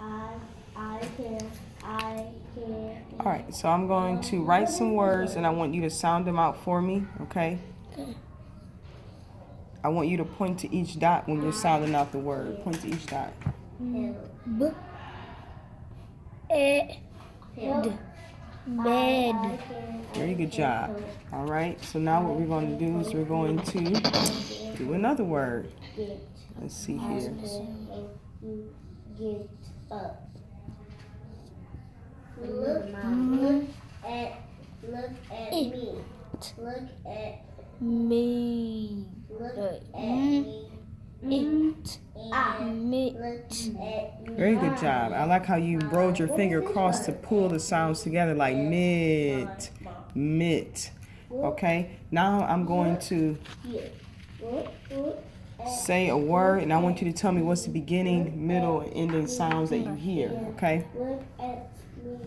All right, so I'm going to write some words and I want you to sound them out for me, okay? I want you to point to each dot when you're sounding out the word. Point to each dot. B, E, D, bed. Very good job. All right, so now what we're going to do is we're going to do another word. Let's see here. Look at me. Look at Me. Look at me. It. Look at me. Very good job. I like how you rolled your finger across to pull the sounds together like mit, mit. Okay, now I'm going to say a word and I want you to tell me what's the beginning, middle, and ending sounds that you hear, okay? Look at me.